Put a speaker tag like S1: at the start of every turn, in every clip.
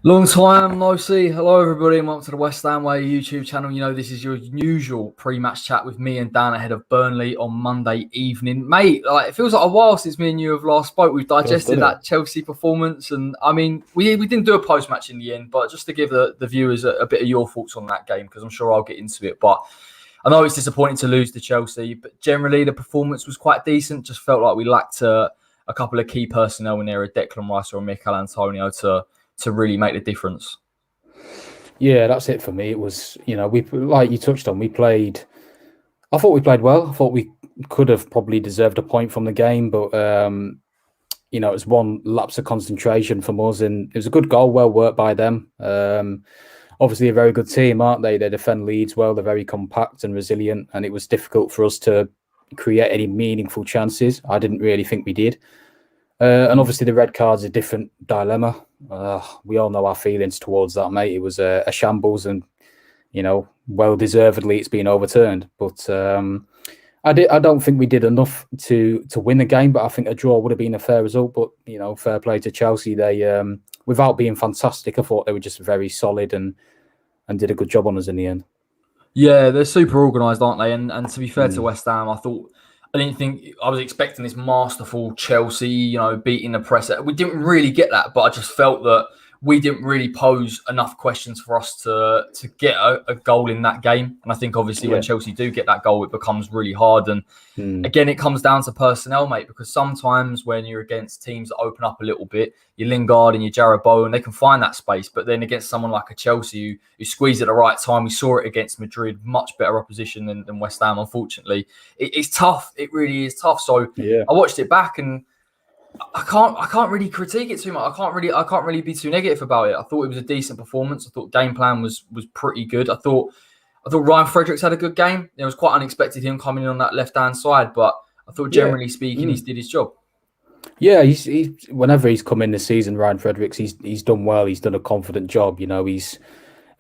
S1: Long time no see. Hello, everybody, and welcome to the West Ham Way YouTube channel. You know, this is your usual pre-match chat with me and Dan ahead of Burnley on Monday evening. Mate, it feels like a while since me and you have last spoke. We've digested that Chelsea performance, and I mean, we didn't do a post-match in the end, but just to give the viewers a bit of your thoughts on that game, because I'm sure I'll get into it. But I know it's disappointing to lose to Chelsea, but generally the performance was quite decent. Just felt like we lacked a couple of key personnel in there, a Declan Rice or a Mikel Antonio to really make the difference.
S2: Yeah, that's it for me. It was, we, like you touched on, I thought we played well. I thought we could have probably deserved a point from the game, but, it was one lapse of concentration from us, and it was a good goal, well worked by them. Obviously a very good team, aren't they? They defend leads well, they're very compact and resilient, and it was difficult for us to create any meaningful chances. I didn't really think we did. And obviously the red card's a different dilemma. We all know our feelings towards that, mate. It was a shambles, and well deservedly it's been overturned. But I don't think we did enough to win the game. But I think a draw would have been a fair result. But fair play to Chelsea. They without being fantastic, I thought they were just very solid and did a good job on us in the end.
S1: Yeah, they're super organised, aren't they? And to be fair to West Ham, I didn't think I was expecting this masterful Chelsea, beating the press. We didn't really get that, but I just felt that we didn't really pose enough questions for us to get a goal in that game. And I think obviously when Chelsea do get that goal, it becomes really hard. And again, it comes down to personnel, mate, because sometimes when you're against teams that open up a little bit, your Lingard and your Jarrod Bowen, they can find that space. But then against someone like a Chelsea who squeeze at the right time, we saw it against Madrid, much better opposition than West Ham, unfortunately. It's tough. It really is tough. So I watched it back and I can't really critique it too much. I can't really be too negative about it. I thought it was a decent performance. I thought game plan was pretty good. I thought Ryan Fredericks had a good game. It was quite unexpected him coming in on that left-hand side, but I thought generally speaking, he did his job.
S2: Yeah, he's whenever he's come in this season, Ryan Fredericks, he's done well. He's done a confident job. He's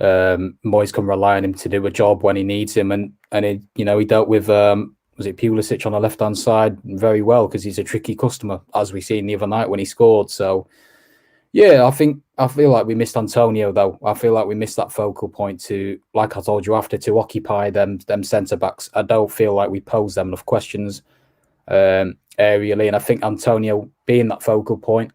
S2: Moyes can rely on him to do a job when he needs him, and he dealt with was it Pulisic on the left-hand side very well, because he's a tricky customer, as we seen the other night when he scored. So, yeah, I feel like we missed Antonio, though. I feel like we missed that focal point to, like I told you after, to occupy them centre-backs. I don't feel like we posed them enough questions aerially, and I think Antonio being that focal point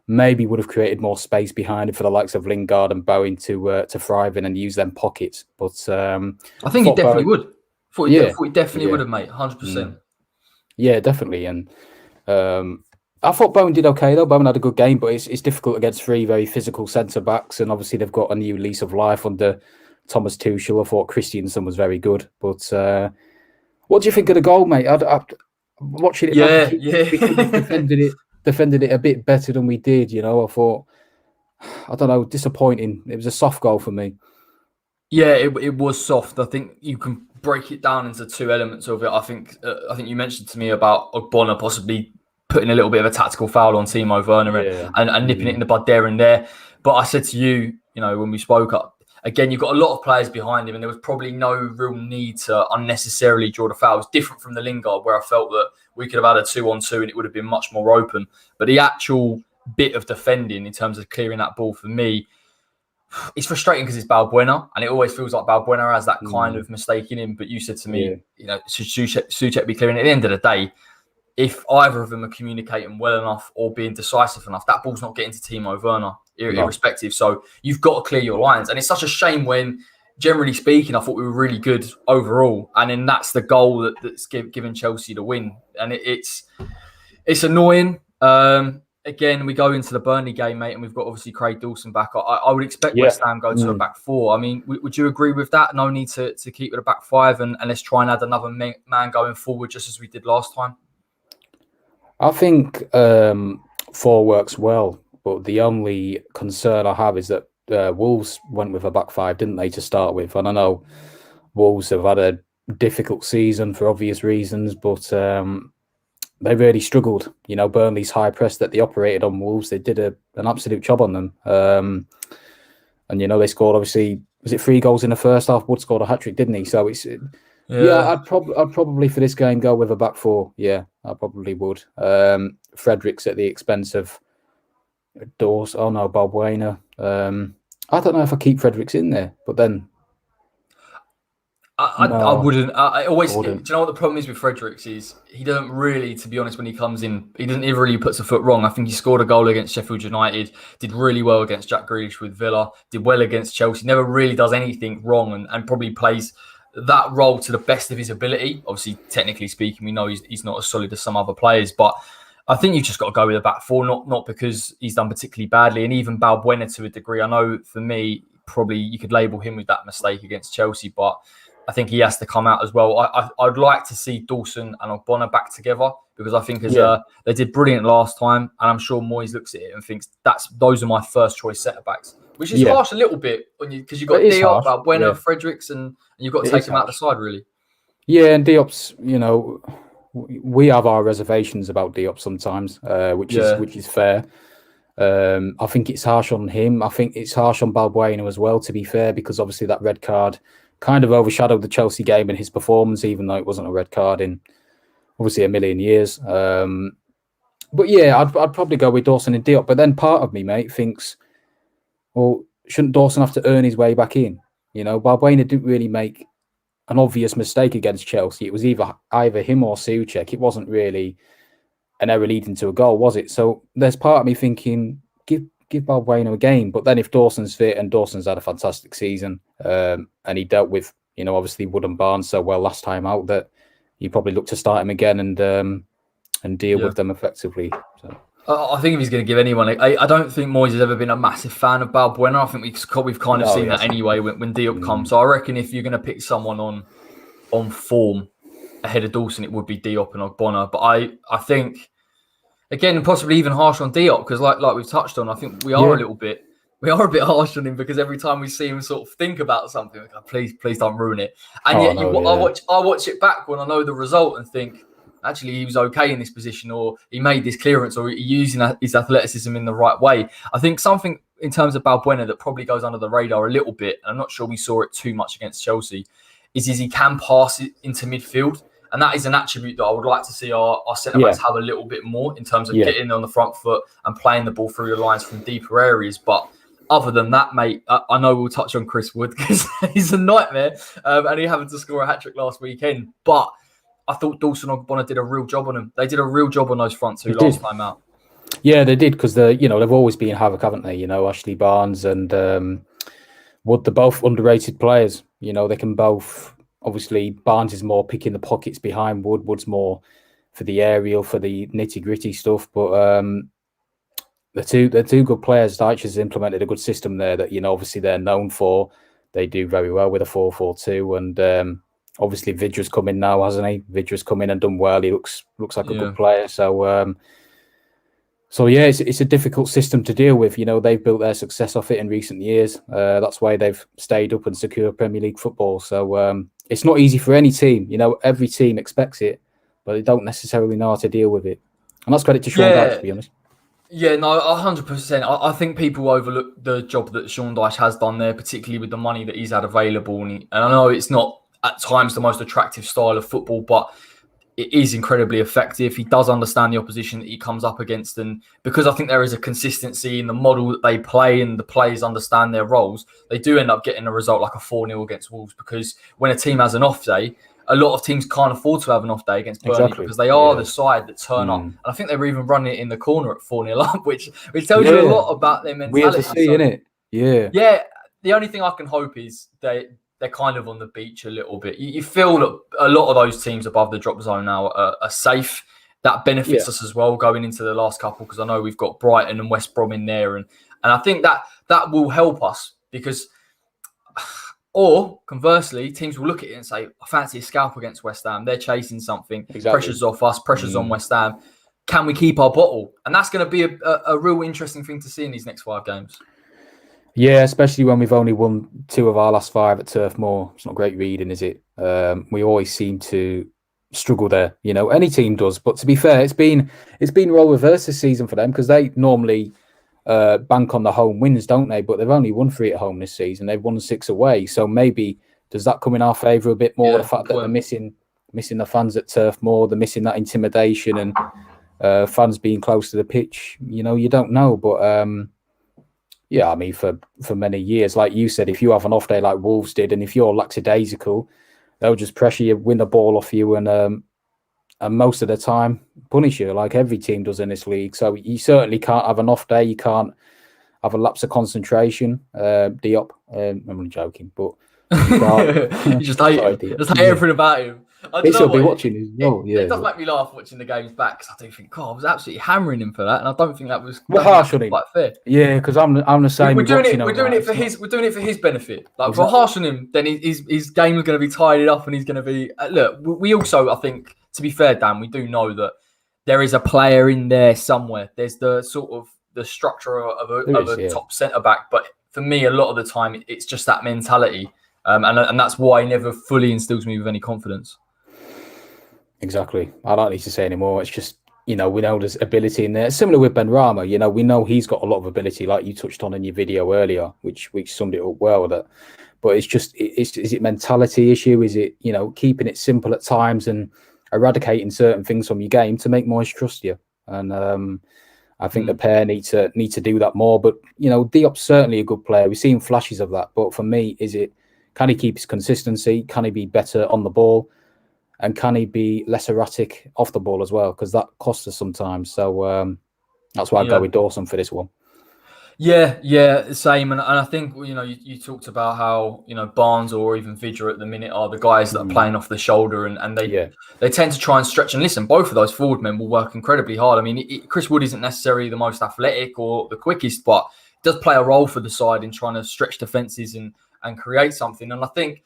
S2: maybe would have created more space behind it for the likes of Lingard and Bowen to thrive in and use them pockets. But
S1: I think he definitely would. Thought he definitely would have, mate, 100%.
S2: Yeah, definitely. And I thought Bowen did okay, though. Bowen had a good game, but it's difficult against three very physical centre-backs, and obviously they've got a new lease of life under Thomas Tuchel. I thought Christensen was very good. But what do you think of the goal, mate? I watching it, we defended it a bit better than we did. I thought, I don't know, disappointing. It was a soft goal for me.
S1: Yeah, it was soft. I think you can break it down into two elements of it. I think you mentioned to me about Ogbonna possibly putting a little bit of a tactical foul on Timo Werner and nipping it in the bud there and there. But I said to you, when we spoke up, again, you've got a lot of players behind him, and there was probably no real need to unnecessarily draw the foul. It was different from the Lingard, where I felt that we could have had a 2-on-2 and it would have been much more open. But the actual bit of defending in terms of clearing that ball, for me, it's frustrating because it's Balbuena, and it always feels like Balbuena has that kind of mistake in him. But you said to me, should Souček be clearing? At the end of the day, if either of them are communicating well enough or being decisive enough, that ball's not getting to Timo Werner, irrespective. So you've got to clear your lines. And it's such a shame when, generally speaking, I thought we were really good overall. And then that's the goal that's given Chelsea the win. And it's annoying. Again, we go into the Burnley game, mate, and we've got obviously Craig Dawson back. I would expect West Ham go to a back four. I mean, would you agree with that? No need to keep it a back five, and let's try and add another man going forward, just as we did last time.
S2: I think 4 works well, but the only concern I have is that Wolves went with a back five, didn't they, to start with? And I know Wolves have had a difficult season for obvious reasons, but they really struggled. Burnley's high press that they operated on Wolves, they did an absolute job on them. And they scored, obviously, was it 3 goals in the first half? Wood scored a hat trick, didn't he? So it's I'd probably for this game go with a back four. Yeah, I probably would. Fredericks at the expense of Dawes. Oh no, Balbuena. I don't know if I keep Fredericks in there, but then
S1: I wouldn't. I always. Do
S2: wouldn't.
S1: you know what the problem is with Fredericks is he doesn't really, to be honest, when he comes in, he doesn't ever really puts a foot wrong. I think he scored a goal against Sheffield United, did really well against Jack Grealish with Villa, did well against Chelsea. Never really does anything wrong, and probably plays that role to the best of his ability. Obviously, technically speaking, we know he's not as solid as some other players, but I think you've just got to go with a back four, not because he's done particularly badly, and even Balbuena to a degree. I know for me, probably you could label him with that mistake against Chelsea, but I think he has to come out as well. I'd like to see Dawson and Ogbonna back together because I think they did brilliant last time, and I'm sure Moyes looks at it and thinks those are my first choice centre backs, which is harsh a little bit because you've got Diop, Balbuena, Fredericks, and you've got to take him out the side really.
S2: Yeah, and Diop's, we have our reservations about Diop sometimes, which is fair. I think it's harsh on him. I think it's harsh on Balbuena as well, to be fair, because obviously that red card kind of overshadowed the Chelsea game and his performance, even though it wasn't a red card in obviously a million years. But yeah, I'd probably go with Dawson and Diop. But then part of me, mate, thinks, well, shouldn't Dawson have to earn his way back in? Balbuena didn't really make an obvious mistake against Chelsea. It was either him or Souček. It wasn't really an error leading to a goal, was it? So there's part of me thinking, give Balbuena a game. But then if Dawson's fit, and Dawson's had a fantastic season, and he dealt with, obviously Wood and Barnes so well last time out, that you probably look to start him again and deal with them effectively. So.
S1: I think if he's going to give anyone, I don't think Moyes has ever been a massive fan of Balbuena. I think we've kind of seen that anyway when Diop comes. So I reckon if you're going to pick someone on form ahead of Dawson, it would be Diop and Ogbonna. But I think, again, possibly even harsh on Diop because like we've touched on, I think we are a bit harsh on him because every time we see him sort of think about something, like, please don't ruin it. And I watch it back when I know the result and think, actually, he was okay in this position, or he made this clearance, or he's using his athleticism in the right way. I think something in terms of Balbuena that probably goes under the radar a little bit, and I'm not sure we saw it too much against Chelsea, is he can pass it into midfield. And that is an attribute that I would like to see our centre-backs have a little bit more in terms of getting on the front foot and playing the ball through the lines from deeper areas. But other than that, mate, I know we'll touch on Chris Wood because he's a nightmare, and he having to score a hat-trick last weekend. But I thought Dawson and Ogbonna did a real job on him. They did a real job on those front two last time out.
S2: Yeah, they did because they've always been havoc, haven't they? Ashley Barnes and Wood, they're both underrated players. They can both. Obviously, Barnes is more picking the pockets behind Wood. Wood's more for the aerial, for the nitty gritty stuff. But they're two good players. Dyche has implemented a good system there that obviously they're known for. They do very well with a 4-4-2 and. Obviously, Vidra's come in now, hasn't he? Vidra's come in and done well. He looks like a good player. So, it's a difficult system to deal with. They've built their success off it in recent years. That's why they've stayed up and secured Premier League football. So, it's not easy for any team. Every team expects it, but they don't necessarily know how to deal with it. And that's credit to Sean Dyche, to be honest.
S1: Yeah, no, 100%. I think people overlook the job that Sean Dyche has done there, particularly with the money that he's had available. And I know it's not at times the most attractive style of football, but it is incredibly effective. He does understand the opposition that he comes up against, and because I think there is a consistency in the model that they play and the players understand their roles, they do end up getting a result like a 4-0 against Wolves, because when a team has an off day, a lot of teams can't afford to have an off day against Burnley because they are the side that turn up. And I think they were even running it in the corner at 4-0 up, which tells you a lot about their mentality.
S2: Weird to see, innit? Yeah.
S1: Yeah, the only thing I can hope is they're kind of on the beach a little bit. You feel that a lot of those teams above the drop zone now are safe. That benefits us as well going into the last couple, because I know we've got Brighton and West Brom in there. And I think that will help us because, or conversely, teams will look at it and say, I fancy a scalp against West Ham. They're chasing something. Exactly. Pressure's off us. Pressure's on West Ham. Can we keep our bottle? And that's going to be a real interesting thing to see in these next 5 games.
S2: Yeah, especially when we've only won 2 of our last 5 at Turf Moor. It's not great reading, is it? We always seem to struggle there. Any team does. But to be fair, it's been role reverse this season for them, because they normally bank on the home wins, don't they? But they've only won 3 at home this season. They've won 6 away. So maybe does that come in our favour a bit more? The fact that they're missing the fans at Turf Moor, they're missing that intimidation, and fans being close to the pitch. You don't know, but yeah, I mean, for many years, like you said, if you have an off day like Wolves did, and if you're lackadaisical, they'll just pressure you, win the ball off you, and most of the time punish you, like every team does in this league. So you certainly can't have an off day. You can't have a lapse of concentration. Diop, I'm only joking, but
S1: you just hate him. Just hate everything about him. I don't know
S2: be watching as well.
S1: It does make me laugh watching the games back, because I do think, God, I was absolutely hammering him for that, and I don't think that was
S2: harsh on him.
S1: Quite fair.
S2: Yeah, because I'm the same.
S1: We're doing it for his benefit. Like, if we're harsh on him, then his game is going to be tidied up, and he's going to be. Look, we also, I think, to be fair, Dan, we do know that there is a player in there somewhere. There's the sort of the structure of a top centre back, but for me, a lot of the time, it's just that mentality, and that's why he never fully instills me with any confidence.
S2: Exactly. I don't need to say anymore. It's just, we know there's ability in there. Similar with Benrahma, we know he's got a lot of ability, like you touched on in your video earlier, which summed it up well. But it's just, is it mentality issue? Is it, keeping it simple at times and eradicating certain things from your game to make Moyes trust you? And I think the pair need to do that more. But, Diop's certainly a good player. We've seen flashes of that. But for me, can he keep his consistency? Can he be better on the ball? And can he be less erratic off the ball as well? Because that costs us sometimes. So that's why I go with Dawson for this one.
S1: Yeah, same. And I think, you talked about how, Barnes or even Vidra at the minute are the guys that are playing off the shoulder, and they tend to try and stretch. And listen, both of those forward men will work incredibly hard. I mean, Chris Wood isn't necessarily the most athletic or the quickest, but does play a role for the side in trying to stretch defences and create something. And I think,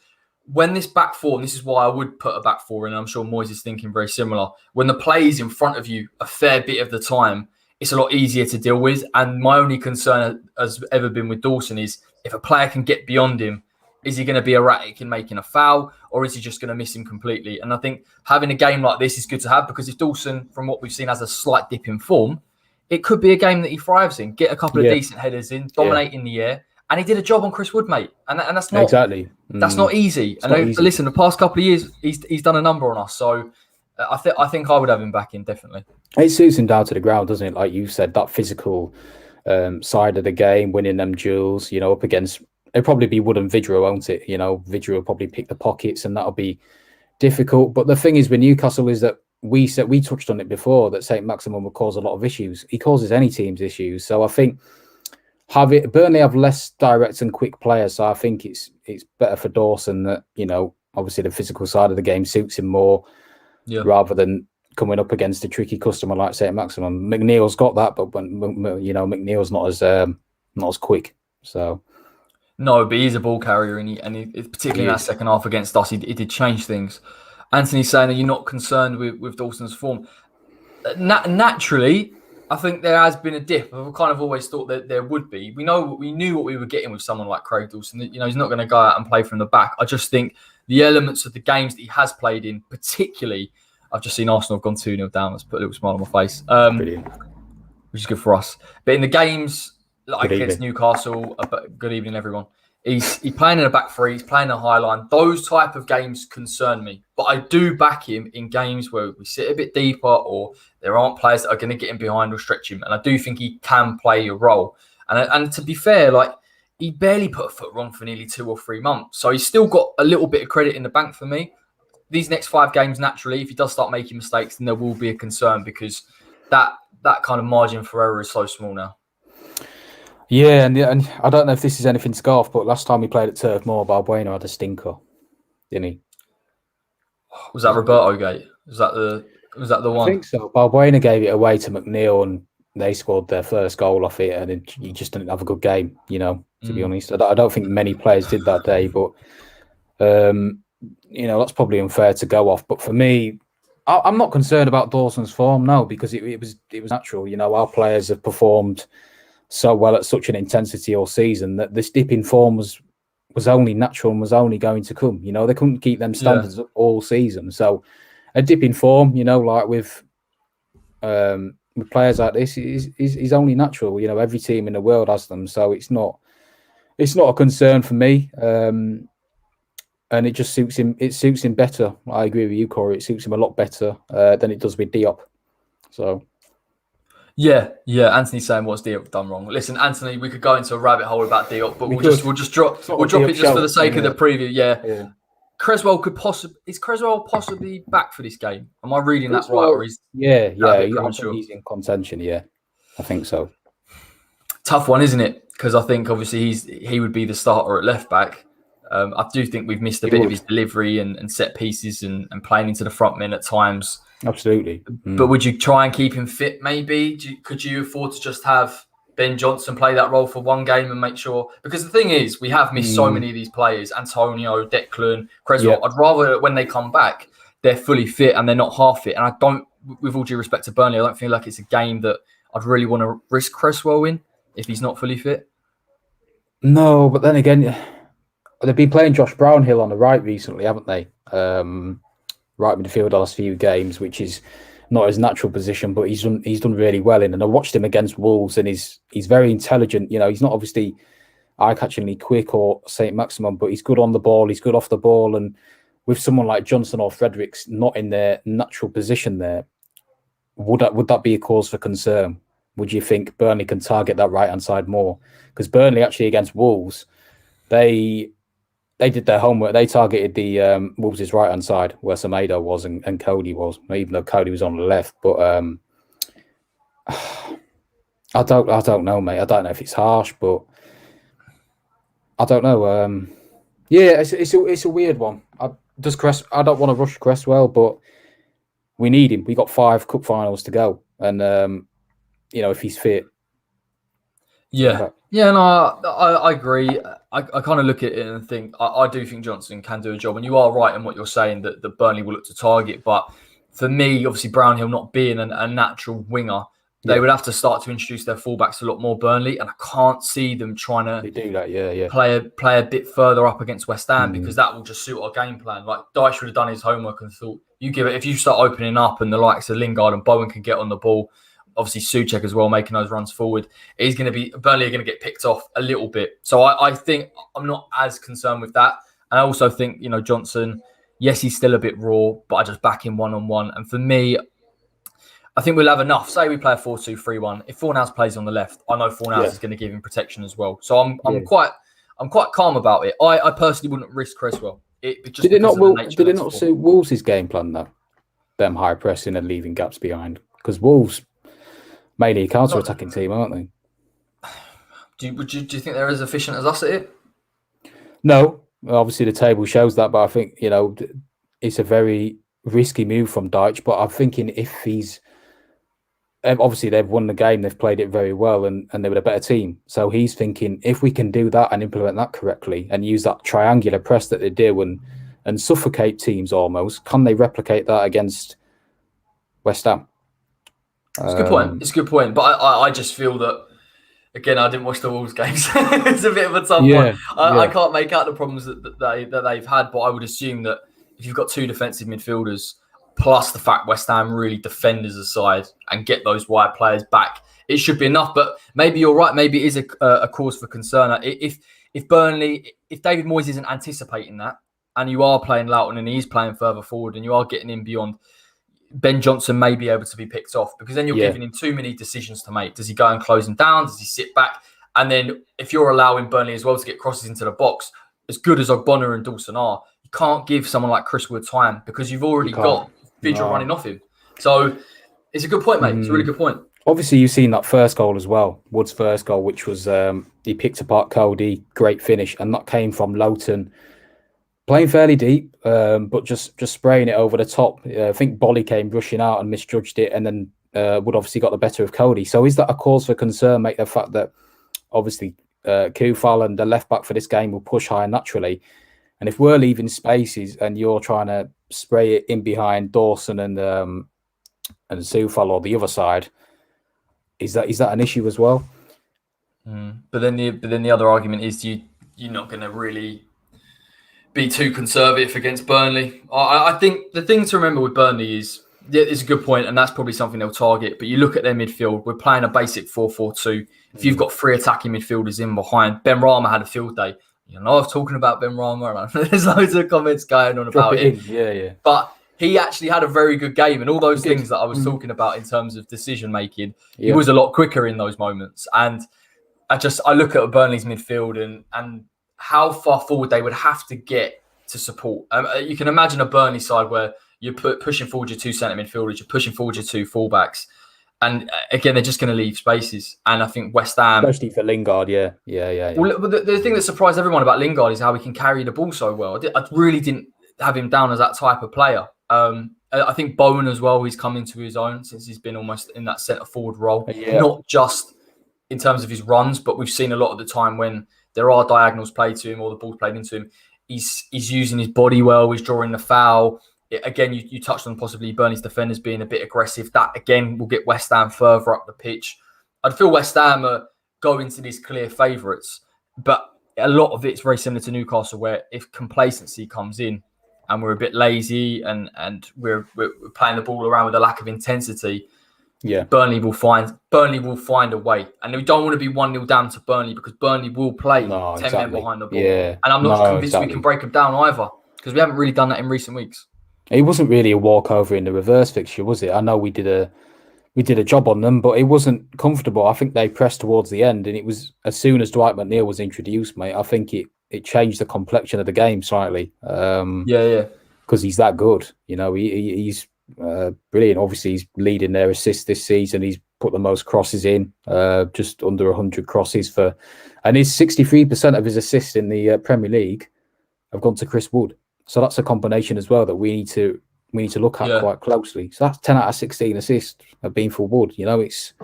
S1: when this back four, and this is why I would put a back four in, and I'm sure Moyes is thinking very similar, when the play is in front of you a fair bit of the time, it's a lot easier to deal with. And my only concern has ever been with Dawson is, if a player can get beyond him, is he going to be erratic in making a foul, or is he just going to miss him completely? And I think having a game like this is good to have, because if Dawson, from what we've seen, has a slight dip in form, it could be a game that he thrives in, get a couple of decent headers in, dominate in the air. And he did a job on Chris Wood, mate. And that's not
S2: exactly.
S1: That's not easy. Listen, the past couple of years, he's done a number on us. So I think I would have him back in, definitely.
S2: It suits him down to the ground, doesn't it? Like you said, that physical side of the game, winning them duels, up against, it'll probably be Wood and Vidra, won't it? Vidra will probably pick the pockets, and that'll be difficult. But the thing is with Newcastle is that we touched on it before, that St. Maximin will cause a lot of issues. He causes any team's issues. So I think Burnley have less direct and quick players, so I think it's better for Dawson that, obviously the physical side of the game suits him more, rather than coming up against a tricky customer like St. Maximin. McNeil's got that, but when McNeil's not as quick. So
S1: no, but he's a ball carrier, and he particularly in that second half against us, he did change things. Anthony's saying that you're not concerned with Dawson's form. Naturally, I think there has been a dip. I've kind of always thought that there would be. We knew what we were getting with someone like Craig Dawson. He's not going to go out and play from the back. I just think the elements of the games that he has played in, particularly, I've just seen Arsenal have gone 2-0 down. That's put a little smile on my face,
S2: brilliant,
S1: which is good for us. But in the games like against Newcastle, good evening, everyone. He's playing in a back three. He's playing a high line. Those type of games concern me. But I do back him in games where we sit a bit deeper, or there aren't players that are going to get him behind or stretch him. And I do think he can play a role. And to be fair, like, he barely put a foot wrong for nearly 2 or 3 months. So he's still got a little bit of credit in the bank for me. These next 5 games, naturally, if he does start making mistakes, then there will be a concern, because that kind of margin for error is so small now.
S2: Yeah, and I don't know if this is anything to go off, but last time we played at Turf Moor, Balbuena had a stinker, didn't he?
S1: Was that Roberto Gate? Was that the one?
S2: I think so. Balbuena gave it away to McNeil, and they scored their first goal off it, and he just didn't have a good game, to be honest. I don't think many players did that day, but that's probably unfair to go off. But for me, I'm not concerned about Dawson's form, no, because it was natural. Our players have performed so well at such an intensity all season that this dip in form was only natural and was only going to come. They couldn't keep them standards up all season. So a dip in form, like with players like this, is only natural. Every team in the world has them, so it's not a concern for me. And it just suits him. It suits him better. I agree with you, Corey. It suits him a lot better than it does with Diop. So
S1: Yeah. Anthony's saying what's Diop done wrong. Listen, Anthony, we could go into a rabbit hole about Diop, but we'll just drop it just for the sake of the preview. Yeah. Creswell is Creswell possibly back for this game? Am I reading that right? Or is
S2: I think he's in contention. Yeah, I think so.
S1: Tough one, isn't it? Because I think obviously he would be the starter at left back. I do think we've missed a bit of his delivery and set pieces and playing into the front men at times.
S2: Absolutely.
S1: But would you try and keep him fit? Maybe could you afford to just have Ben Johnson play that role for one game and make sure? Because the thing is, we have missed so many of these players: Antonio, Declan, Creswell. Yeah. I'd rather when they come back, they're fully fit and they're not half fit. And I don't, with all due respect to Burnley, I don't feel like it's a game that I'd really want to risk Creswell in if he's not fully fit.
S2: No, but then again, they've been playing Josh Brownhill on the right recently, haven't they? Right midfield the last few games, which is not his natural position, but he's done really well in. And I watched him against Wolves, and he's very intelligent. You know, he's not obviously eye-catchingly quick or Saint Maximum, but he's good on the ball. He's good off the ball, and with someone like Johnson or Fredericks not in their natural position, there would that be a cause for concern? Would you think Burnley can target that right-hand side more? Because Burnley actually against Wolves, they did their homework. They targeted the Wolves' right-hand side where Semedo was and Cody was, even though Cody was on the left. But I don't know, mate. I don't know if it's harsh, but I don't know. It's a weird one. I don't want to rush Cresswell, but we need him. We got 5 cup finals to go, and if he's fit.
S1: Yeah. No, I agree. I kind of look at it and think I do think Johnson can do a job, and you are right in what you're saying that Burnley will look to target. But for me, obviously Brownhill not being a natural winger, they would have to start to introduce their fullbacks a lot more Burnley, and I can't see them trying to
S2: do that. Yeah.
S1: Play a bit further up against West Ham because that will just suit our game plan. Like Dyche would have done his homework and thought, if you start opening up and the likes of Lingard and Bowen can get on the ball. Obviously, Souček as well, making those runs forward. Burnley are going to get picked off a little bit. So I think I'm not as concerned with that. And I also think, Johnson, yes, he's still a bit raw, but I just back him one-on-one. And for me, I think we'll have enough. Say we play a 4-2-3-1. If Fornals plays on the left, I know Fornals is going to give him protection as well. So I'm quite calm about it. I personally wouldn't risk Creswell. Did it
S2: not suit Wolves' game plan though? Them high pressing and leaving gaps behind, because Wolves mainly a counter-attacking team, aren't they?
S1: Do you think they're as efficient as us at it?
S2: No, obviously the table shows that, but I think it's a very risky move from Dyche. But I'm thinking if he's obviously they've won the game, they've played it very well, and they were a better team. So he's thinking if we can do that and implement that correctly and use that triangular press that they do and suffocate teams almost, can they replicate that against West Ham?
S1: It's a good point. It's a good point. But I just feel that, again, I didn't watch the Wolves games. It's a bit of a tough one. I can't make out the problems that they've had, but I would assume that if you've got 2 defensive midfielders, plus the fact West Ham really defend as a side and get those wide players back, it should be enough. But maybe you're right. Maybe it is a cause for concern. If David Moyes isn't anticipating that, and you are playing Loughton and he's playing further forward and you are getting in beyond, Ben Johnson may be able to be picked off because then you're giving him too many decisions to make. Does he go and close him down? Does he sit back? And then if you're allowing Burnley as well to get crosses into the box, as good as Ogbonna and Dawson are, you can't give someone like Chris Wood time because you've already got Vigil running off him. So it's a good point, mate. It's a really good point.
S2: Obviously, you've seen that first goal as well, Wood's first goal, which was he picked apart Cody, great finish, and that came from Loughton. Playing fairly deep, but just spraying it over the top. I think Bolly came rushing out and misjudged it, and then Wood obviously got the better of Cody. So is that a cause for concern, mate? The fact that obviously Kufal and the left back for this game will push high naturally, and if we're leaving spaces and you're trying to spray it in behind Dawson and Soufal or the other side, is that an issue as well?
S1: But then the other argument is you're not going to really be too conservative against Burnley. I think the thing to remember with Burnley is, it's a good point, and that's probably something they'll target. But you look at their midfield, we're playing a basic 4-4-2. If you've got 3 attacking midfielders in behind, Benrahma had a field day. I was talking about Benrahma. There's loads of comments going on about it.
S2: Yeah.
S1: But he actually had a very good game, and all those things that I was talking about in terms of decision making, he was a lot quicker in those moments. And I look at Burnley's midfield and how far forward they would have to get to support. You can imagine a Burnley side where you're pushing forward your 2 centre midfielders, you're pushing forward your 2 fullbacks. And again, they're just going to leave spaces. And I think West Ham...
S2: Especially for Lingard, yeah.
S1: Well, the thing that surprised everyone about Lingard is how he can carry the ball so well. I really didn't have him down as that type of player. I think Bowen as well, he's come into his own since he's been almost in that centre-forward role. Yeah. Not just in terms of his runs, but we've seen a lot of the time when there are diagonals played to him or the ball's played into him, he's using his body well, he's drawing the foul. Again, you touched on possibly Burnley's defenders being a bit aggressive. That, again, will get West Ham further up the pitch. I'd feel West Ham are going to these clear favourites, but a lot of it's very similar to Newcastle, where if complacency comes in and we're a bit lazy and we're playing the ball around with a lack of intensity, Burnley will find a way. And we don't want to be 1-0 down to Burnley, because Burnley will play 10 men behind the ball. Yeah. And I'm not convinced we can break them down either, because we haven't really done that in recent weeks.
S2: It wasn't really a walkover in the reverse fixture, was it? I know we did a job on them, but it wasn't comfortable. I think they pressed towards the end, and it was as soon as Dwight McNeil was introduced, mate, I think it changed the complexion of the game slightly. Because he's that good. You know, he's brilliant. Obviously, he's leading their assists this season. He's put the most crosses in, just under 100 crosses and his 63% of his assists in the Premier League have gone to Chris Wood. So that's a combination as well that we need to look at quite closely. So that's 10 out of 16 assists have been for Wood. You know, it's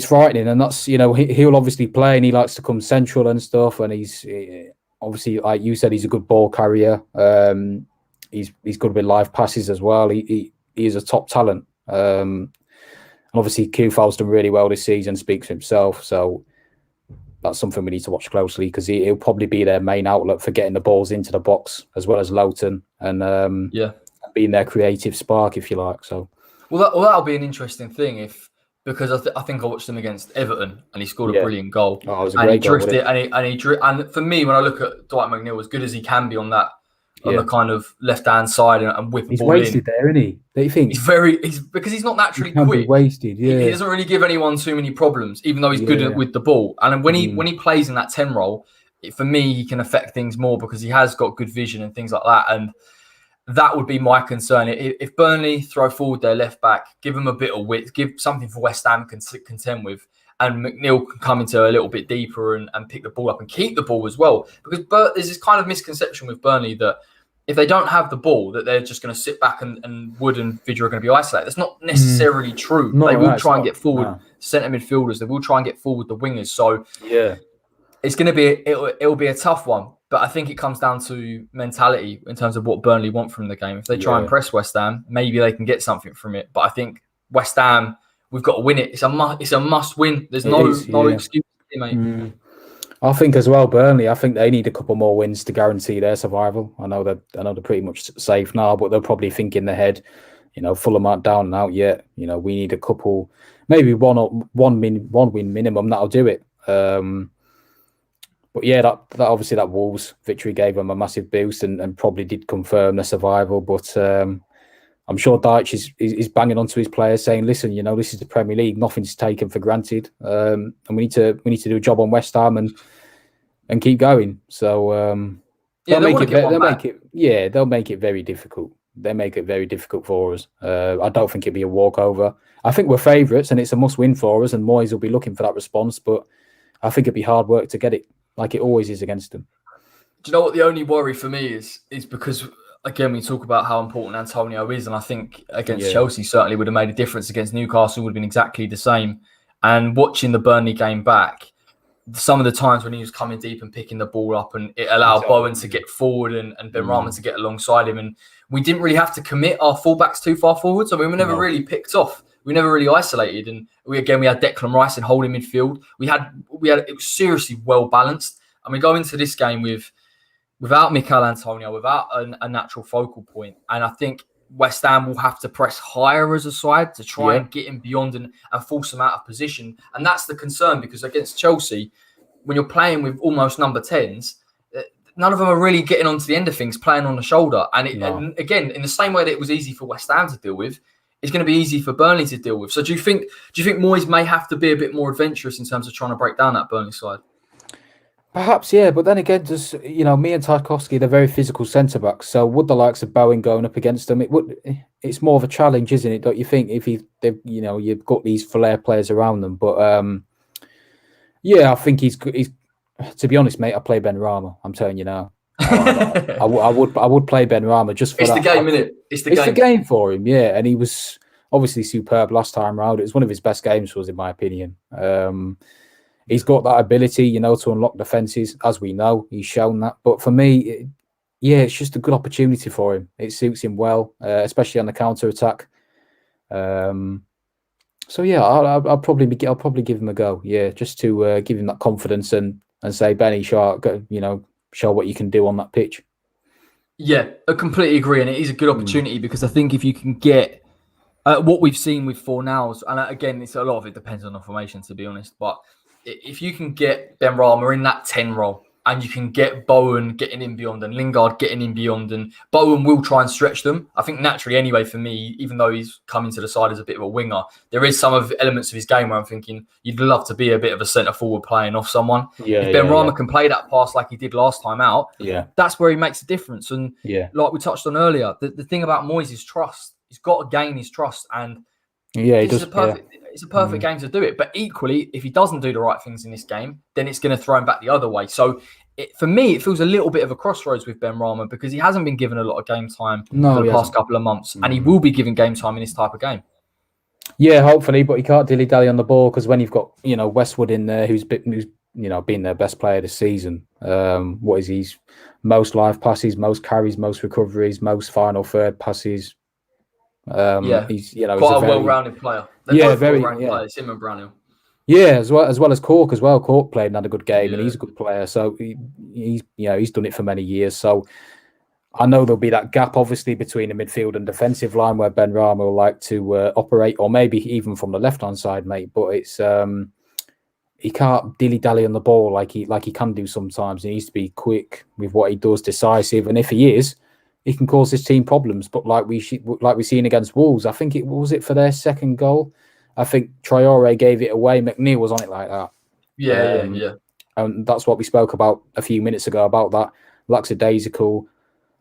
S2: frightening, and that's, you know, he'll obviously play, and he likes to come central and stuff. And he's obviously, like you said, he's a good ball carrier. He's good with live passes as well. He is a top talent. And obviously, Kufal's done really well this season, speaks for himself. So that's something we need to watch closely, because he'll probably be their main outlet for getting the balls into the box, as well as Lowton, and being their creative spark, if you like. So,
S1: that'll be an interesting thing because I think I watched him against Everton, and he scored a brilliant goal.
S2: Oh, it was a great goal,
S1: and for me, when I look at Dwight McNeil, as good as he can be on that, on the kind of left-hand side and whip the ball in.
S2: He's wasted there, isn't he? Don't you think?
S1: Because he's not naturally quick.
S2: Be wasted, yeah.
S1: He doesn't really give anyone too many problems, even though he's good with the ball. And when he plays in that 10 role, for me, he can affect things more because he has got good vision and things like that. And that would be my concern. If Burnley throw forward their left back, give them a bit of width, give something for West Ham can contend with, and McNeil can come into a little bit deeper and pick the ball up and keep the ball as well. Because there's this kind of misconception with Burnley that if they don't have the ball, that they're just going to sit back and Wood and Vidra are going to be isolated. That's not necessarily true. They will try and get forward centre midfielders. They will try and get forward the wingers. So it's going to be it'll be a tough one. But I think it comes down to mentality in terms of what Burnley want from the game. If they try and press West Ham, maybe they can get something from it. But I think West Ham, we've got to win it. It's a must win. There's no excuse, mate.
S2: I think as well, Burnley, I think they need a couple more wins to guarantee their survival. I know they're pretty much safe now, but they're probably thinking ahead. You know, Fulham aren't down and out yet. You know, we need a couple, maybe one win minimum. That'll do it. But yeah, that obviously that Wolves victory gave them a massive boost and probably did confirm their survival. But I'm sure Dyche is banging onto his players, saying, "Listen, you know, this is the Premier League. Nothing's taken for granted, and we need to do a job on West Ham and keep going." So they'll make it very difficult. They make it very difficult for us. I don't think it'll be a walkover. I think we're favourites, and it's a must-win for us. And Moyes will be looking for that response, but I think it'd be hard work to get it, like it always is against them.
S1: Do you know what the only worry for me is because, again, we talk about how important Antonio is, and I think against Chelsea certainly would have made a difference. Against Newcastle would have been exactly the same. And watching the Burnley game back, some of the times when he was coming deep and picking the ball up, and it allowed Bowen to get forward and Benrahma to get alongside him, and we didn't really have to commit our fullbacks too far forward, so we were never really picked off. We never really isolated, and we had Declan Rice in holding midfield. It was seriously well balanced, and we go into this game without Mikel Antonio, without a natural focal point. And I think West Ham will have to press higher as a side to try and get him beyond and force him out of position. And that's the concern, because against Chelsea, when you're playing with almost number 10s, none of them are really getting onto the end of things, playing on the shoulder. And again, in the same way that it was easy for West Ham to deal with, it's going to be easy for Burnley to deal with. So do you think Moyes may have to be a bit more adventurous in terms of trying to break down that Burnley side?
S2: Perhaps, yeah. But then again, just me and Tarkowski, they're very physical centre backs. So would the likes of Bowen going up against them? It's more of a challenge, isn't it? Don't you think? If you've got these flair players around them, but I think he's. To be honest, mate, I play Benrahma. I'm telling you now. I would play Benrahma just for
S1: it's
S2: that.
S1: The game, isn't it? It's
S2: the game for him, yeah. And he was obviously superb last time round. It was one of his best games, in my opinion. He's got that ability, to unlock defences, as we know. He's shown that. But for me, it's just a good opportunity for him. It suits him well, especially on the counter attack. So yeah, I'll probably give him a go. Yeah, just to give him that confidence and say, Benny, show what you can do on that pitch.
S1: Yeah, I completely agree, and it is a good opportunity because I think if you can get what we've seen with Fornals, and again, it's a lot of it depends on the formation, to be honest. But if you can get Benrahma in that 10 role, and you can get Bowen getting in beyond and Lingard getting in beyond, and Bowen will try and stretch them. I think naturally, anyway, for me, even though he's coming to the side as a bit of a winger, there is some of elements of his game where I'm thinking you'd love to be a bit of a centre forward playing off someone. If Benrahma can play that pass like he did last time out, that's where he makes a difference. And like we touched on earlier, the thing about Moyes is trust. He's got to gain his trust, and it's a perfect game to do it. But equally, if he doesn't do the right things in this game, then it's going to throw him back the other way. So for me, it feels a little bit of a crossroads with Benrahma because he hasn't been given a lot of game time for the past couple of months, and he will be given game time in this type of game.
S2: Yeah, hopefully, but he can't dilly-dally on the ball because when you've got Westwood in there, who's been their best player this season. What is he's most live passes, most carries, most recoveries, most final third passes. He's
S1: quite a well-rounded player. They're both
S2: very
S1: well-rounded players, him and Brownhill.
S2: Yeah, as well as Cork as well. Cork played and had a good game, and he's a good player. So he's done it for many years. So I know there'll be that gap, obviously, between the midfield and defensive line where Benrahma will like to operate, or maybe even from the left-hand side, mate. But it's he can't dilly-dally on the ball like he can do sometimes. He needs to be quick with what he does, decisive, and if he is, he can cause his team problems. But like we've seen against Wolves, I think it was for their second goal. I think Traore gave it away. McNeil was on it like that.
S1: Yeah.
S2: And that's what we spoke about a few minutes ago about that lackadaisical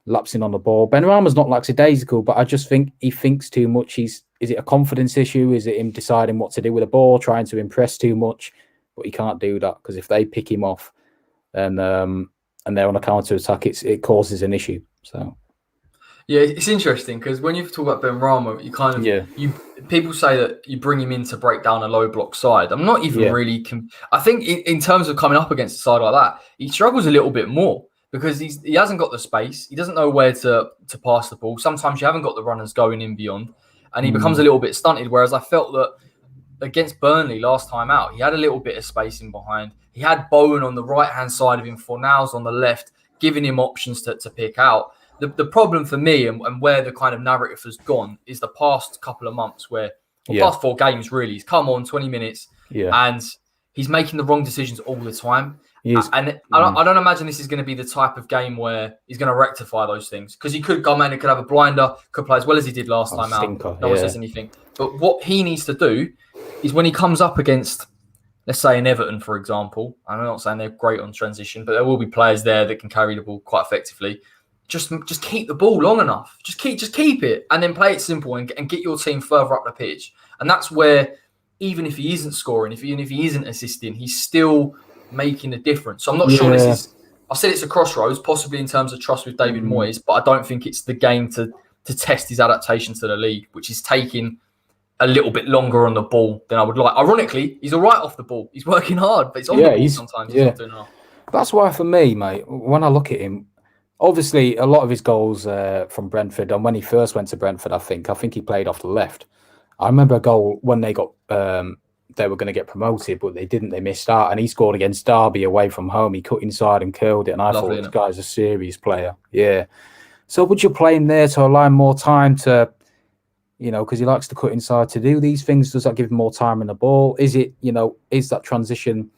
S2: lapsing on the ball. Benrahma's not lackadaisical, but I just think he thinks too much. Is it a confidence issue? Is it him deciding what to do with the ball, trying to impress too much? But he can't do that because if they pick him off and they're on a counter attack, it causes an issue. So.
S1: Yeah, it's interesting because when you talk about Benrahma, you kind of people say that you bring him in to break down a low block side. I'm not even really. I think in terms of coming up against a side like that, he struggles a little bit more because he hasn't got the space. He doesn't know where to pass the ball. Sometimes you haven't got the runners going in beyond, and he becomes a little bit stunted. Whereas I felt that against Burnley last time out, he had a little bit of space in behind. He had Bowen on the right hand side of him, Fornals on the left, giving him options to pick out. The problem for me and where the kind of narrative has gone is the past couple of months past 4 games really. He's come on 20 minutes and he's making the wrong decisions all the time. And I don't imagine this is going to be the type of game where he's going to rectify those things because he could come in and could have a blinder, could play as well as he did last time out. No one says anything. But what he needs to do is when he comes up against, let's say, an Everton, for example, I'm not saying they're great on transition, but there will be players there that can carry the ball quite effectively. Just keep the ball long enough. Just keep it and then play it simple and get your team further up the pitch. And that's where, even if he isn't scoring, even if he isn't assisting, he's still making a difference. So I'm not sure this is... I said it's a crossroads, possibly in terms of trust with David Moyes, but I don't think it's the game to test his adaptation to the league, which is taking a little bit longer on the ball than I would like. Ironically, he's all right off the ball. He's working hard, but it's on the ball sometimes. He's not doing enough.
S2: That's why, for me, mate, when I look at him, obviously, a lot of his goals from Brentford, and when he first went to Brentford, I think he played off the left. I remember a goal when they got they were going to get promoted, but they didn't. They missed out, and he scored against Derby away from home. He cut inside and curled it, and I thought this guy's a serious player. Yeah. So would you play him there to allow him more time to, because he likes to cut inside to do these things? Does that give him more time in the ball? Is it, is that transition?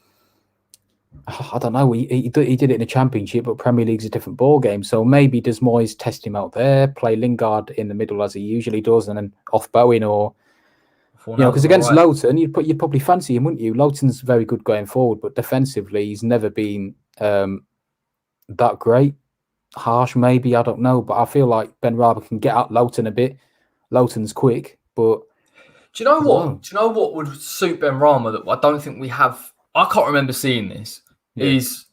S2: I don't know. He did it in the Championship, but Premier League's a different ball game. So maybe does Moyes test him out there, play Lingard in the middle as he usually does, and then off Bowen, or because against Loughton, you'd probably fancy him, wouldn't you? Loughton's very good going forward, but defensively he's never been that great. Harsh, maybe, I don't know, but I feel like Benrahma can get at Loughton a bit. Loughton's quick, but
S1: do you know what? Do you know what would suit Benrahma that I don't think we have? I can't remember seeing this. Is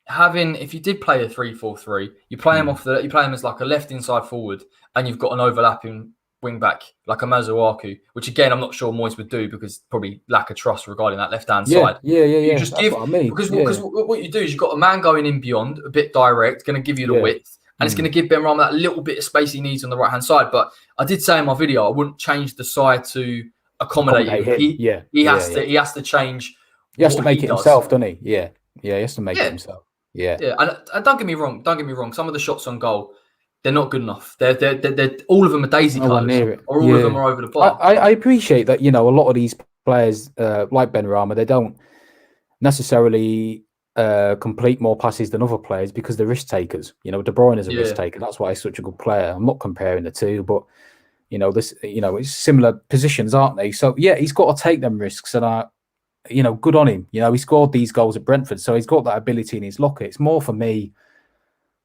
S1: having, if you did play a 3-4-3, you play him you play him as like a left inside forward, and you've got an overlapping wing back like a Masuaku, which again I'm not sure Moyes would do because probably lack of trust regarding that left hand side. You just give, what I mean. Because what you do is you've got a man going in beyond, a bit direct, going to give you the width, and it's going to give Benrahma that little bit of space he needs on the right hand side. But I did say in my video I wouldn't change the side to accommodate him. He has to change.
S2: He has to make it himself, doesn't he? Yeah, he has to make it himself. Yeah.
S1: And don't get me wrong. Some of the shots on goal, they're not good enough. They're all of them are daisy cutters, or all of them are over the bar.
S2: I appreciate that. A lot of these players, like Benrahma, they don't necessarily complete more passes than other players because they're risk takers. De Bruyne is a risk taker. That's why he's such a good player. I'm not comparing the two, but it's similar positions, aren't they? So he's got to take them risks, and good on him. He scored these goals at Brentford, so he's got that ability in his locker. It's more for me,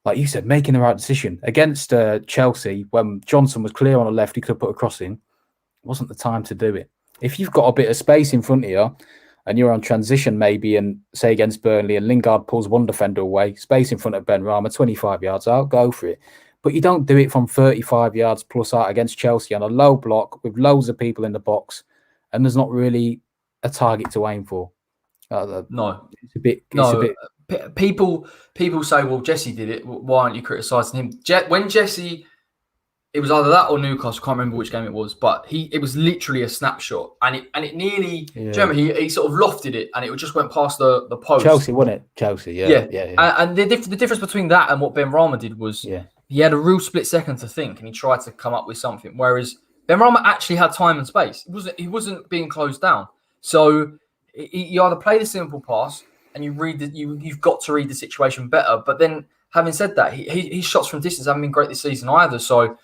S2: like you said, making the right decision. Against Chelsea, when Johnson was clear on the left, he could have put a cross in. It wasn't the time to do it. If you've got a bit of space in front of you and you're on transition maybe, and say against Burnley, and Lingard pulls one defender away, space in front of Benrahma, 25 yards out, go for it. But you don't do it from 35 yards plus out against Chelsea on a low block with loads of people in the box, and there's not really a target to aim for.
S1: No,
S2: it's a bit.
S1: People say, "Well, Jesse did it. Why aren't you criticising him?" When Jesse, it was either that or Newcastle. I can't remember which game it was, but it was literally a snapshot, and it nearly. Do you remember he sort of lofted it, and it just went past the post.
S2: Chelsea won it. Chelsea, yeah.
S1: And the difference between that and what Benrahma did was, he had a real split second to think, and he tried to come up with something. Whereas Benrahma actually had time and space. He wasn't being closed down. So you either play the simple pass and you've got to read the situation better. But then, having said that, his shots from distance haven't been great this season either. So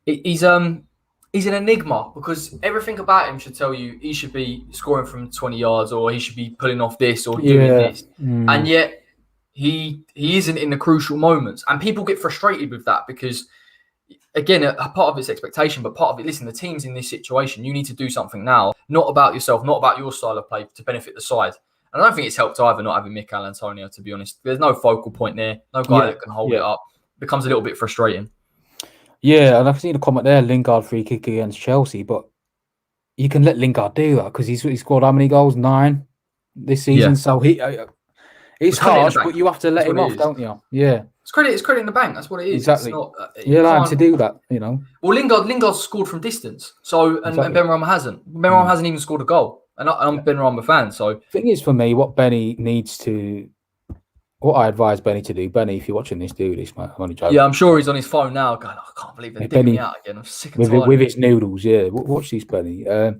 S1: he's an enigma, because everything about him should tell you he should be scoring from 20 yards, or he should be pulling off this or doing this. And yet he isn't in the crucial moments. And people get frustrated with that because, again, a part of it's expectation, but part of it, listen, the team's in this situation. You need to do something now, not about yourself, not about your style of play, to benefit the side. And I don't think it's helped either not having Mikel Antonio, to be honest. There's no focal point there, no guy that can hold it up. It becomes a little bit frustrating. Yeah,
S2: and I've seen a comment there, Lingard free kick against Chelsea, but you can let Lingard do that because he scored how many goals? 9 this season. So it's harsh, but you have to let him off, don't you? Yeah.
S1: It's credit in the bank. That's what it is.
S2: Exactly.
S1: It's not,
S2: you're allowed to do that,
S1: Well, Lingard scored from distance, so and Benrahma hasn't. Benrahma hasn't even scored a goal, and I'm a Benrahma fan. So
S2: the thing is, for me, what I advise Benny to do. Benny, if you're watching this, do this, mate. I'm only joking.
S1: Yeah, I'm sure he's on his phone now, going, "I can't believe they're digging me out again. I'm sick and tired
S2: with his noodles." Yeah, watch this, Benny. No,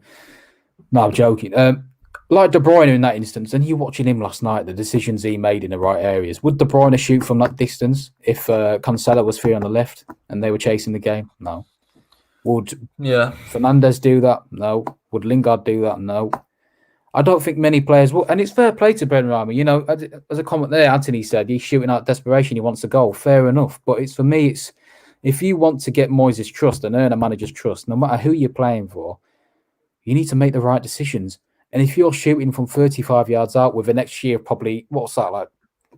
S2: I'm joking. Like De Bruyne in that instance, and you watching him last night, the decisions he made in the right areas. Would De Bruyne shoot from that distance if Cancelo was free on the left and they were chasing the game? No. Would Fernandes do that? No. Would Lingard do that? No. I don't think many players will. And it's fair play to Benrahma. As a comment there, Anthony said, he's shooting out desperation. He wants a goal. Fair enough. But for me, it's if you want to get Moyes' trust and earn a manager's trust, no matter who you're playing for, you need to make the right decisions. And if you're shooting from 35 yards out with the next year, probably, what's that like?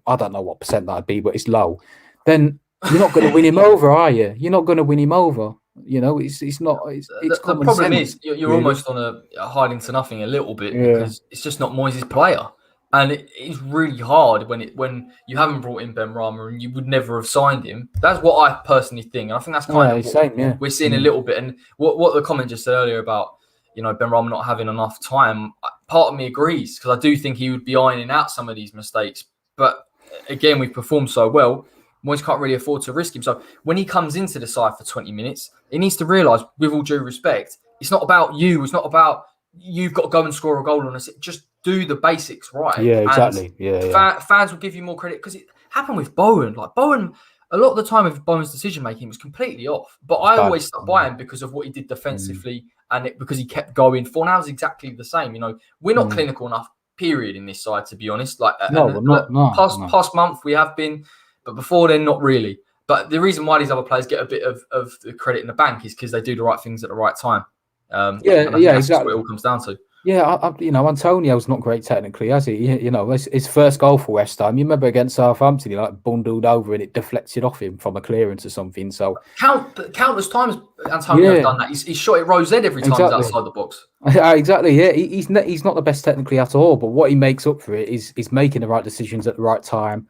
S2: I don't know what percent that'd be, but it's low. Then you're not going to win him over, are you? You're not going to win him over. It's not. It's
S1: the problem is you're almost on a hiding to nothing a little bit because it's just not Moyes' player, and it's really hard when you haven't brought in Benrahma and you would never have signed him. That's what I personally think, and I think that's kind of what we're seeing a little bit. And what the comment just said earlier about Benrahma not having enough time, part of me agrees because I do think he would be ironing out some of these mistakes. But again, we've performed so well, Moyes can't really afford to risk him. So when he comes into the side for 20 minutes, he needs to realise, with all due respect, it's not about you. It's not about you've got to go and score a goal on us. Just do the basics right.
S2: Yeah, exactly.
S1: And fans will give you more credit because it happened with Bowen. Like Bowen, a lot of the time with Bowen's decision making was completely off. But I always stuck by him because of what he did defensively and because he kept going. Fornal's exactly the same. You know, we're not clinical enough. Period in this side, to be honest. Like
S2: no, we're not. No,
S1: past month we have been, but before then not really. But the reason why these other players get a bit of the credit in the bank is because they do the right things at the right time. That's
S2: exactly.
S1: what it all comes down to.
S2: Yeah, Antonio's not great technically, has he? You know, his first goal for West Ham. You remember against Southampton, he like bundled over and it deflected off him from a clearance or something. So
S1: countless times Antonio's done that. He's shot it rose head every time he's outside the box.
S2: Exactly. Yeah, he's not the best technically at all, but what he makes up for it is making the right decisions at the right time.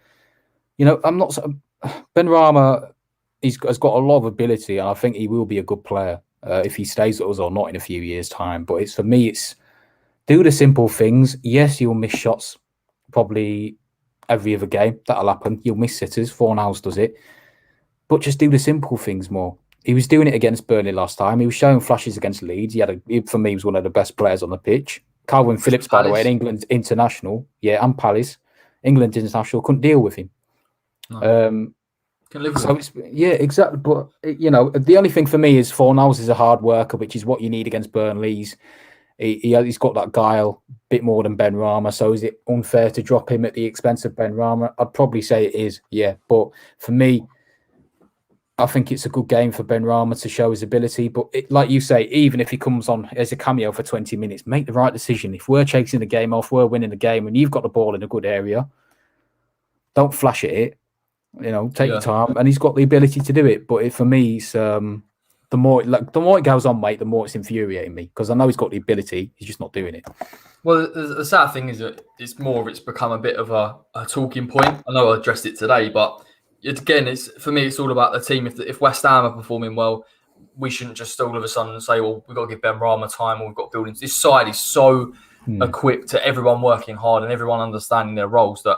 S2: You know, Benrahma. Has got a lot of ability, and I think he will be a good player if he stays with us or not in a few years' time. But for me, it's do the simple things. Yes, you'll miss shots probably every other game. That'll happen. You'll miss sitters. Fornals does it. But just do the simple things more. He was doing it against Burnley last time. He was showing flashes against Leeds. For me, he was one of the best players on the pitch. Calvin Phillips, by the way, in England international. Yeah, and Palace. England international couldn't deal with him.
S1: No. Can live with
S2: it. Yeah, exactly. But, you know, the only thing for me is Fornals is a hard worker, which is what you need against Burnley. He's got that guile a bit more than Benrahma. So is it unfair to drop him at the expense of Benrahma? I'd probably say it is, yeah. But for me, I think it's a good game for Benrahma to show his ability. But like you say, even if he comes on as a cameo for 20 minutes, make the right decision. If we're chasing the game off, we're winning the game, and you've got the ball in a good area, don't flash at it. You know, take your time, and he's got the ability to do it. But for me, it's, the more it goes on, mate, the more it's infuriating me because I know he's got the ability, he's just not doing it.
S1: Well, the sad thing is that it's become a bit of a talking point. I know I addressed it today, but again, for me, it's all about the team. If West Ham are performing well, we shouldn't just all of a sudden say, well, we've got to give Benrahma time or we've got buildings. This side is so equipped to everyone working hard and everyone understanding their roles that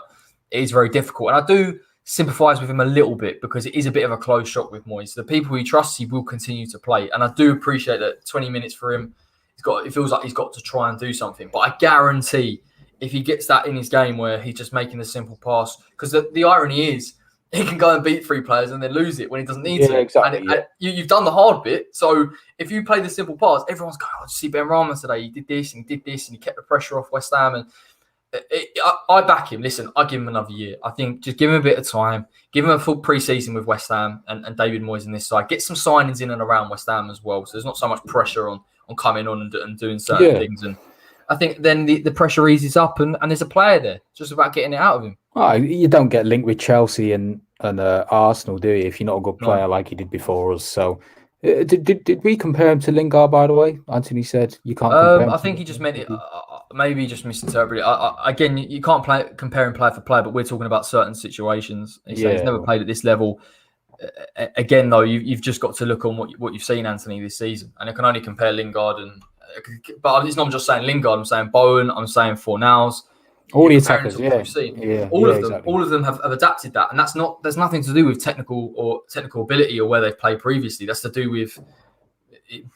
S1: it is very difficult. And I do sympathise with him a little bit because it is a bit of a close shot with Moyes. The people he trusts, he will continue to play. And I do appreciate that 20 minutes for him, it feels like he's got to try and do something. But I guarantee if he gets that in his game where he's just making the simple pass, because the irony is he can go and beat 3 players and then lose it when he doesn't need to.
S2: Exactly.
S1: And you've done the hard bit. So if you play the simple pass, everyone's going, oh, see Benrahma today, he did this and he did this and he kept the pressure off West Ham. And I back him. Listen, I give him another year. I think just give him a bit of time. Give him a full pre-season with West Ham and David Moyes in this side. Get some signings in and around West Ham as well. So there's not so much pressure on coming on and doing certain things. And I think then the pressure eases up and there's a player there. It's just about getting it out of him.
S2: Oh, you don't get linked with Chelsea and Arsenal, do you? If you're not a good player like he did before us. So did we compare him to Lingard, by the way? Anthony said you can't compare him.
S1: I think he just meant it. Maybe he just misinterpreted it. Again, you can't compare him player for player, but we're talking about certain situations. He's never played at this level. Again, though, you've just got to look on what you've seen, Anthony, this season. And I can only compare Lingard but it's not just saying Lingard. I'm saying Bowen. I'm saying Fornals.
S2: All the attackers,
S1: all of them have adapted that, and there's nothing to do with technical ability or where they've played previously. That's to do with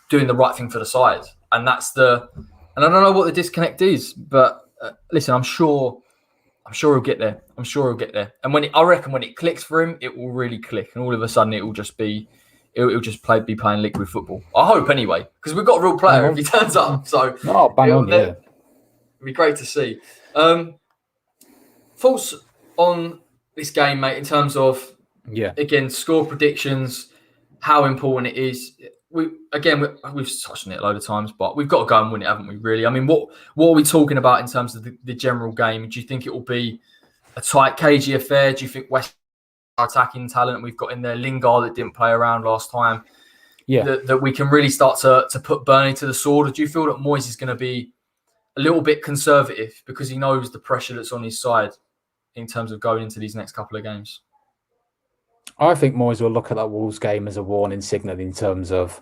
S1: doing the right thing for the side, and and I don't know what the disconnect is, but listen, I'm sure he'll get there. And I reckon when it clicks for him, it will really click, and all of a sudden it will just be. It'll just be playing liquid football. I hope anyway, because we've got a real player if he turns up. So it'd be great to see. Thoughts on this game, mate, in terms of again score predictions, how important it is. We've touched on it a load of times, but we've got to go and win it, haven't we? Really? I mean, what are we talking about in terms of the general game? Do you think it will be a tight, cagey affair? Do you think West attacking talent we've got in there, Lingard that didn't play around last time, that we can really start to put Burnley to the sword? Or do you feel that Moyes is going to be a little bit conservative because he knows the pressure that's on his side in terms of going into these next couple of games?
S2: I think Moyes will look at that Wolves game as a warning signal in terms of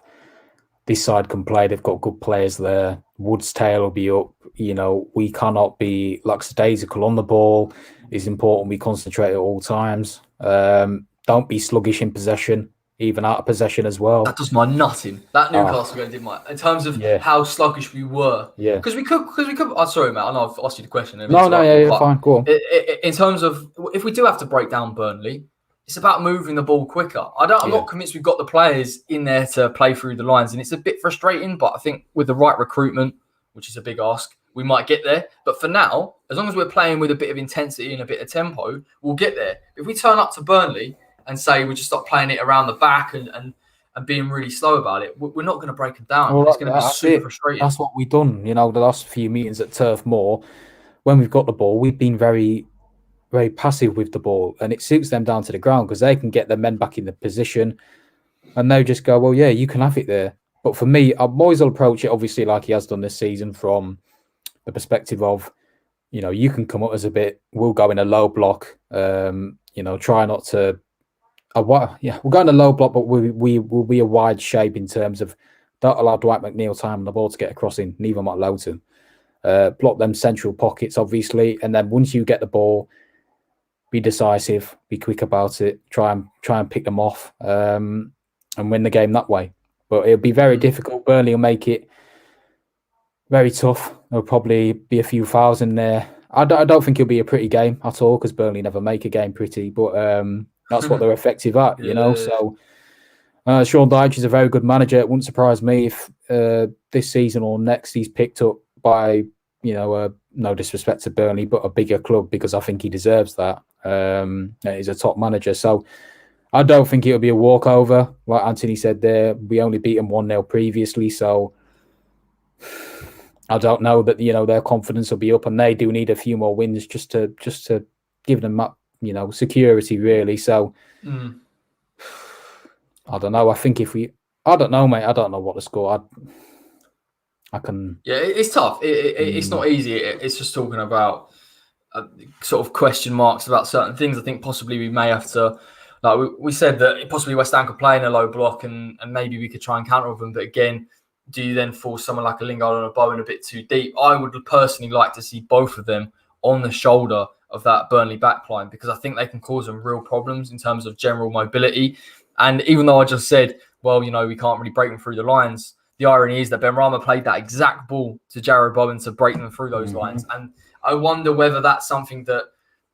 S2: this side can play. They've got good players there. Wood's tail will be up. You know, we cannot be lackadaisical on the ball. It's important we concentrate at all times. Don't be sluggish in possession. even out of possession as well.
S1: That does my nutting. That Newcastle game did my, in terms of how sluggish we were.
S2: Yeah.
S1: Because we could. Oh, sorry, Matt. I know I've asked you the question.
S2: No, fine, go on.
S1: In terms of if we do have to break down Burnley, it's about moving the ball quicker. I'm not convinced we've got the players in there to play through the lines, and it's a bit frustrating. But I think with the right recruitment, which is a big ask, we might get there. But for now, as long as we're playing with a bit of intensity and a bit of tempo, we'll get there. If we turn up to Burnley and say we just stop playing it around the back and being really slow about it, we're not going to break them down. Well, it's going to be super frustrating.
S2: That's what we've done. The last few meetings at Turf Moor, when we've got the ball, we've been very, very passive with the ball, and it suits them down to the ground because they can get their men back in the position, and they just go, well, yeah, you can have it there. But for me, Moyes will approach it obviously like he has done this season from the perspective of, you can come up as a bit. We'll go in a low block. Try not to. We'll go in a low block, but we will be a wide shape in terms of don't allow Dwight McNeil time on the ball to get across in, neither Matt Lowton. Block them central pockets, obviously, and then once you get the ball, be decisive, be quick about it, try and pick them off, and win the game that way. But it'll be very difficult. Burnley will make it very tough. There'll probably be a few fouls in there. I don't think it'll be a pretty game at all because Burnley never make a game pretty, but that's what they're effective at, So Sean Dyche is a very good manager. It wouldn't surprise me if this season or next he's picked up by, no disrespect to Burnley, but a bigger club because I think he deserves that. He's a top manager. So I don't think it'll be a walkover. Like Anthony said there, we only beat them 1-0 previously. So I don't know that, their confidence will be up, and they do need a few more wins just to give them that, security really. So I don't know. I think I don't know, mate. I don't know what the score. I can.
S1: Yeah, it's tough. It's not easy. It's just talking about sort of question marks about certain things. I think possibly we may have to, like we said that possibly West Ham could play in a low block and maybe we could try and counter with them. But again, do you then force someone like a Lingard on a Bowen a bit too deep? I would personally like to see both of them on the shoulder of that Burnley backline because I think they can cause them real problems in terms of general mobility. And even though I just said, well, we can't really break them through the lines, the irony is that Benrahma played that exact ball to Jarrod Bowen to break them through those lines. And I wonder whether that's something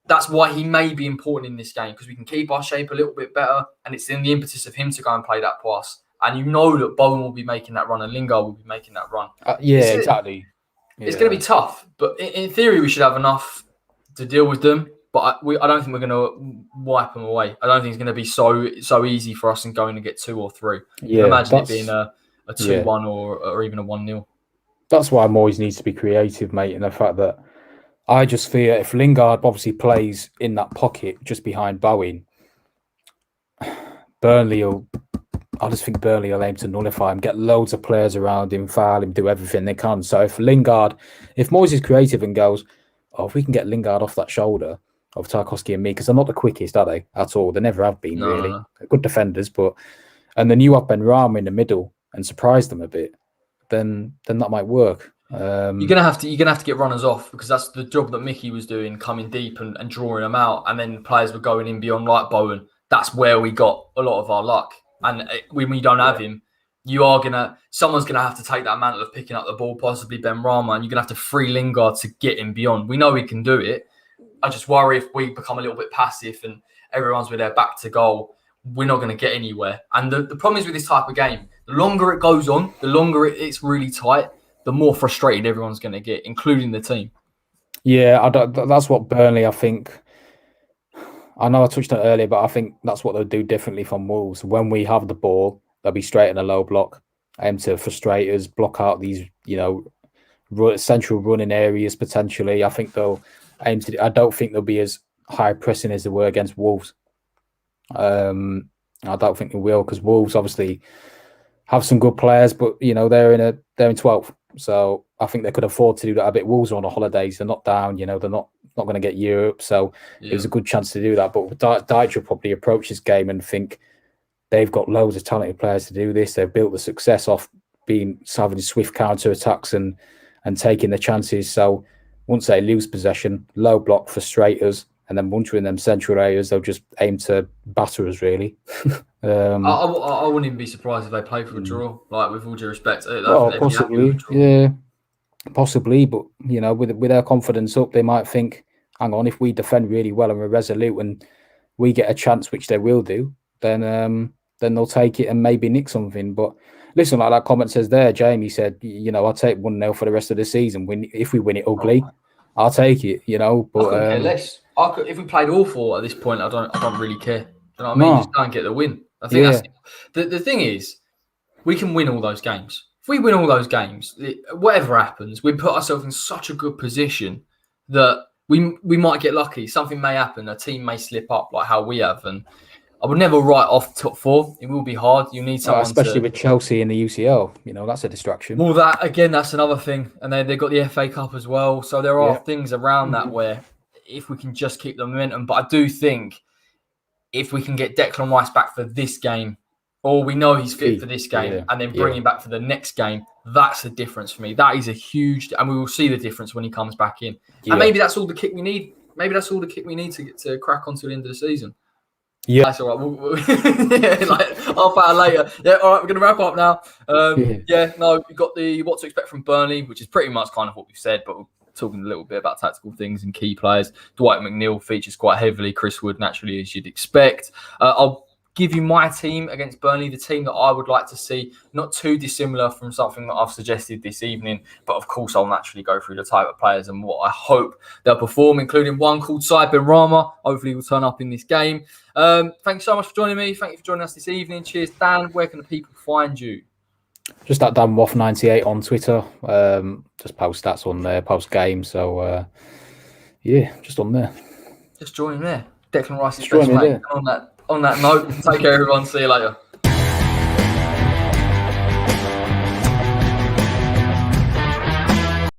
S1: that's why he may be important in this game because we can keep our shape a little bit better. And it's in the impetus of him to go and play that pass. And that Bowen will be making that run and Lingard will be making that run.
S2: Exactly.
S1: It's going to be tough. But in theory, we should have enough to deal with them. But I don't think we're going to wipe them away. I don't think it's going to be so easy for us and going to get 2 or 3. Imagine it being a 2-1 or even a 1-0.
S2: That's why Moyes needs to be creative, mate. And the fact that I just fear if Lingard obviously plays in that pocket just behind Bowen, I just think Burnley will aim to nullify him, get loads of players around him, foul him, do everything they can. So if Moyes is creative and goes, if we can get Lingard off that shoulder of Tarkowski and me, because they're not the quickest, are they? At all. They never have been, really. No. Good defenders, and then you have Benrahma in the middle and surprise them a bit, then that might work.
S1: You're gonna have to get runners off because that's the job that Mickey was doing, coming deep and drawing them out, and then players were going in beyond like Bowen. That's where we got a lot of our luck. And when we don't have him, someone's gonna have to take that mantle of picking up the ball, possibly Benrahma, and you're gonna have to free Lingard to get him beyond. We know we can do it. I just worry if we become a little bit passive and everyone's with their back to goal, we're not going to get anywhere. And the problem is with this type of game, the longer it goes on, the longer it's really tight, the more frustrated everyone's going to get, including the team.
S2: Yeah, that's what Burnley, I think. I know I touched on it earlier, but I think that's what they'll do differently from Wolves. When we have the ball, they'll be straight in a low block, aim to frustrate us, block out these, central running areas potentially. I think they'll aim to. I don't think they'll be as high pressing as they were against Wolves. I don't think they will because Wolves obviously have some good players, but they're in 12th, so I think they could afford to do that a bit. Wolves are on the holidays; they're not down. They're not going to get Europe, so it was a good chance to do that. But Dyche will probably approach this game and think they've got loads of talented players to do this. They've built the success off having swift counter attacks and taking the chances. So once they lose possession, low block, frustrate us, and then once we're in them central areas, they'll just aim to batter us, really.
S1: I wouldn't even be surprised if they play for a draw. Like, with all due respect,
S2: possibly, yeah, possibly. But with their confidence up, they might think, hang on, if we defend really well and we're resolute and we get a chance, which they will do, then they'll take it and maybe nick something. But listen, like that comment says there, Jamie said, I'll take 1-0 for the rest of the season. If we win it ugly, I'll take it. But
S1: I couldn't care less. If we played awful at this point, I don't really care. You know what I mean? Just go and get the win. I think that's the thing is, we can win all those games. If we win all those games, whatever happens, we put ourselves in such a good position that we might get lucky. Something may happen. A team may slip up like how we have. And I would never write off top 4. It will be hard. You need someone,
S2: especially with Chelsea in the UCL. That's a distraction.
S1: Well, that's another thing. And they've got the FA Cup as well. So there are things around that where if we can just keep the momentum. But I do think if we can get Declan Rice back for this game, or we know he's fit for this game, and then bring him back for the next game, that's the difference for me. That is a huge, and we will see the difference when he comes back in. And maybe that's all the kick we need. Maybe that's all the kick we need to get to crack on to the end of the season. Yeah, that's all right. Like half hour later. Yeah, all right, we're going to wrap up now. We've got the what to expect from Burnley, which is pretty much kind of what we've said, but we're talking a little bit about tactical things and key players. Dwight McNeil features quite heavily. Chris Wood, naturally, as you'd expect. I'll give you my team against Burnley, the team that I would like to see, not too dissimilar from something that I've suggested this evening, but of course I'll naturally go through the type of players and what I hope they'll perform, including one called Benrahma. Hopefully he'll turn up in this game. Thanks so much for joining me. Thank you for joining us this evening. Cheers, Dan. Where can the people find you?
S2: Just at DanWaff98 on Twitter. Just post stats on there, post game. So, just on there.
S1: Just join him there. Declan Rice is best mate. On that note, take care, everyone. See you later.